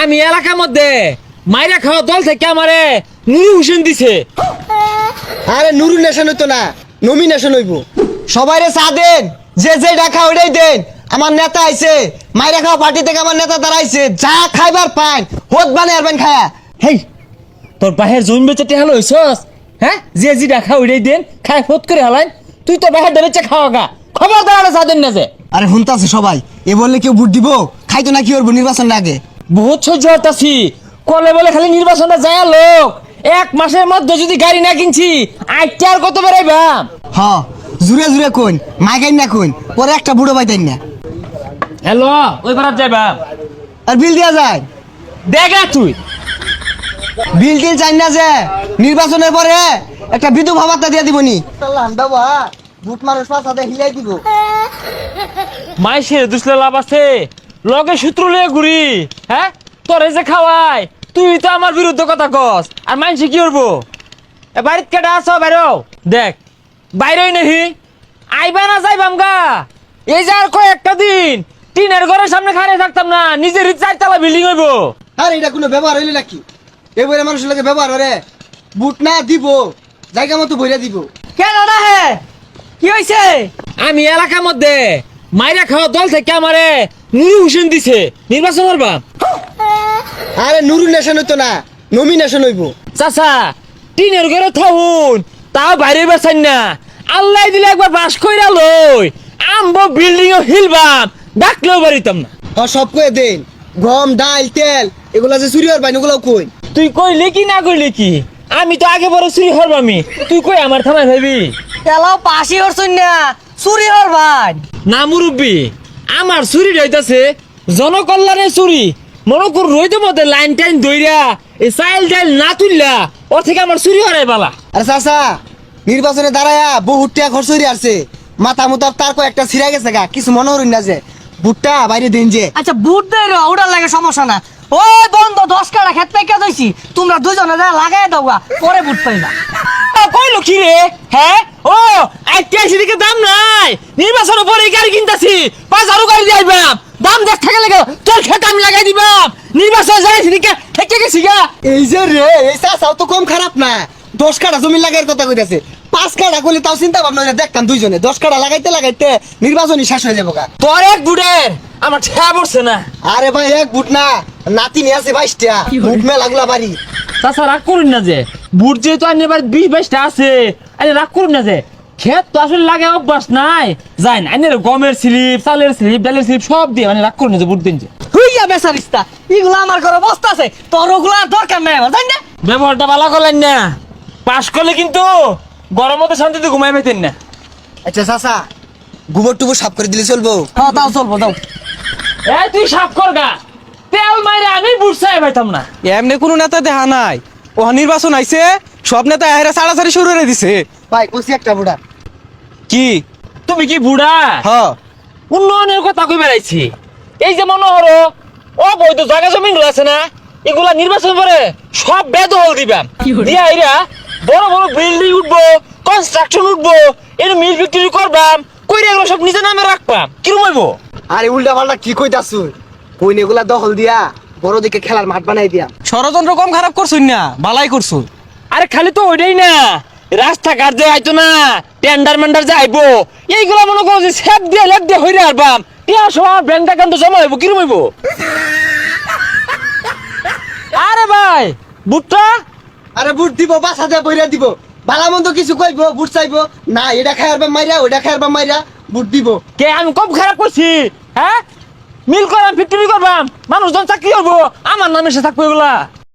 আমি এলাকার মধ্যে মাইরা খাওয়া দল থেকে আমারে নুরু হোসেন দিছে। আরে নুরু নেশন হইতো না, নমিনেশন হইব। সবাইরে চা দেন, যে যে ডাকা ওইটাই দেন। আমার নেতা আইছে, মাইরা খাওয়া পার্টি থেকে আমার নেতা দাঁড়াইছে। যা খাইবার পান হোদ বানে আরবেন খায়া। হেই তোর বাহের জমি বেচে টেহাল হইছস? হ্যাঁ, যে জি ডাকা ওইটাই দেন, খায় ফোট করে হালাইন। তুই তো বাহের বেচে খাওয়া গা, খবরদার সাদেন না যে। আরে হুনতাছে সবাই, এ বললে কেউ ভোট দিব? খাইতো না কি করবো নির্বাচন আগে? বহুত সহ্য হতাছি, কলে বলে খালি নির্বাচনটা যায় লোক। এক মাসের মধ্যে যদি গাড়ি না কিনছি আইটা আর কত বেড়াইবাম। হ জুড়ে জুড়ে কোন মাইগাইন না কোন, পরে একটা বুড়ো পাইতেন না। হ্যালো, ওই পারাত যাইবাম। আর বিল দেওয়া যায়? দেখা তুই বিল টিল চাই না যে, নির্বাচনের পরে একটা বিধবা ভাতা দিয়ে দিবনি। বাবা ভোট মানুষ পাশাতে হিলাই দিব। মাইসের দুসলে লাভ আছে, লগে সূত্র লিয়ে ঘুরি। হ্যাঁ, তোরে যে খাওয়াই, তুই তো আমার বিরুদ্ধে কথা কস। আর মাইসে কি করবো? এ বাড়িত কেটা আছো? বাইরো দেখ, বাইরেই নাহি আইবা না যাইবাম গা। এই যে আর কয়েকটা দিন টিনের ঘরের সামনে খাড়িয়ে থাকতাম না, নিজের 4 তলা বিল্ডিং হইব। আর এটা কোনো ব্যবহার হইলে নাকি? এবারে মানুষের লাগে ব্যবহার করে। বুট না দিব, জায়গা মতো বইরা দিব। কেন না হে, কি হয়েছে? আমি এলাকার মধ্যে মাইরা খাওয়া দল থেকে আমারে নুরু হোসেন দিছে। নির্বাচন করবা? আরে নুরু নেশন হইতো না, নমিনেশন হইব। চাচা টিনের ঘরে থাকুন, তাও বাইরে বেছেন না। আল্লাহ দিলে একবার বাস কইরা লই, আমবো বিল্ডিং ও হিলবাম, ডাকলেও বাড়িতাম না। সব কয়ে দেন, গম ডাল তেল এগুলা যে চুরি হওয়ার বাইন ওগুলাও কই। তুই কইলে কি না কইলে কি, আমি তো আগে বড় চুরি হরবামি। তুই কই আমার থানায় ভাবি তেলাও পাশি হরছুন না, চুরি হর ভাই। না মুরব্বী, আমার চুরি রইতাছে জনকল্যাণের চুরি। মনে কর রইতে মধ্যে লাইন টাইন দইরা এই চাইল ডাইল না তুললা, ওর থেকে আমার চুরি হরাই বালা। আরে চাচা নির্বাচনে দাঁড়ায়া বহুত টাকা খরচ হয়ে আসছে। মাথা মুতা তার কয়েকটা ছিঁড়া গেছে গা, কিছু মনে হরুন না যে ভুট্টা বাইরে দিন যে। আচ্ছা বুট দেয় রে, ওটার লাগে সমস্যা না। ওই বন্ধ 10 কাটা খেত পেকে দইছি, তোমরা দুজনে যা লাগাই দাও গা, পরে বুট পাইবা। কইলো কি রে? হ্যাঁ, ও একটা দিকে দাম নাই, নির্বাচনের পরে গাড়ি কিনতাছি, 5,000 গাড়ি দিয়ে আইবাম। দাম দেখ থাকে লাগে তোর খেতে আমি লাগাই দিবাম। নির্বাচন যাই সেদিকে থেকে গেছি গা। এই যে রে, এই চাচাও তো কম খারাপ না। 10 কাঠা জমি লাগাইয়ের কথা কইতাছে। 5 কাঠা করলে তাও চিন্তা ভাবনা করে দেখতাম দুইজনে। 10 কাঠা লাগাইতে লাগাইতে নির্বাচনই শেষ হয়ে যাবো গা। তোর এক বুড়ের আমার ঠেয়া পড়ছে না। আরে ভাই এক বুট না, নাতি নিয়ে আছে 22টা। বুট মেলাগুলা বাড়ি। তাছাড়া রাগ করুন না যে, বুট যেহেতু আইনের বাড়ি 20-22টা আছে, আরে রাগ করুন না যে, ক্ষেত তো আসলে লাগে অভ্যাস নাই। যাই না আইনের গমের স্লিপ, চালের স্লিপ, ডালের স্লিপ সব দিয়ে, মানে রাগ করুন না যে বুট দিন যে। হুইয়া বেসারিস্তা, এগুলা আমার ঘরে বস্তা আছে, তোর ওগুলা আর দরকার নাই আমার, জানি না। ব্যবহারটা ভালো করলেন না, পাশ করলে কিন্তু গরম মতো শান্তিতে ঘুমাই পেতেন না। আচ্ছা চাচা গোবর টুবর সাফ করে দিলে চলবো? হ্যাঁ তাও চলবো, যাও। এই তুই সাফ কর গা, তেল মাইরে আমি বুট চাই পাইতাম না। এমনি কোনো নেতা দেখা নাই। ও নির্বাচন আইছে, সব নেতা এরা ছাড়াছাড়ি শুরু করে দিছে। ভাই কইছি একটা বুড়া। কি তুমি কি বুড়া? হ উন্নয়নের কথা কই বেড়াইছি। এই যে মনে হলো অবৈধ জায়গা জমিন রয়েছে না, এগুলা নির্বাচন করে সব বেদখল দিবাম। দিয়া এরা বড় বড় বিল্ডিং উঠবো, কনস্ট্রাকশন উঠবো, এর মিল ফ্যাক্টরি করবাম, কইরা এগুলো সব নিজের নামে রাখবাম। কিরম হইব? আরে উল্টা পাল্টা কি কইতাছু? কইন এগুলা দখল দিয়া বড় দিকে খেলার মাঠ বানাই দিয়া। ষড়যন্ত্র কম খারাপ করছুন না, বালাই করছু। আরে খালি তো ওইটাই না, রাস্তাঘাট যে আইতো না, টেন্ডার মেন্ডার যে আইবো, এইগুলা মনে করো যে সেপ দিয়ে লেপ দিয়ে হইরে আরবাম। টিয়া সময় ব্যাংক অ্যাকাউন্টে জমা হইব। কিরম হইব? আরে ভাই বুটটা আরে বুট দিব, বাসাতে বইরা দিব। ভালো মন্দ কিছু কইব, বুট চাইবো না, এটা খাইবার বা মাইরা, ওইটা খাইবার বা মাইরা বুট দিব। কে আমি কম খারাপ করছি? হ্যাঁ, মিল করাম, ফ্যাক্টরি করবাম, মানুষজন চাকরি করবো, আমার নামে সে থাকবো এগুলা।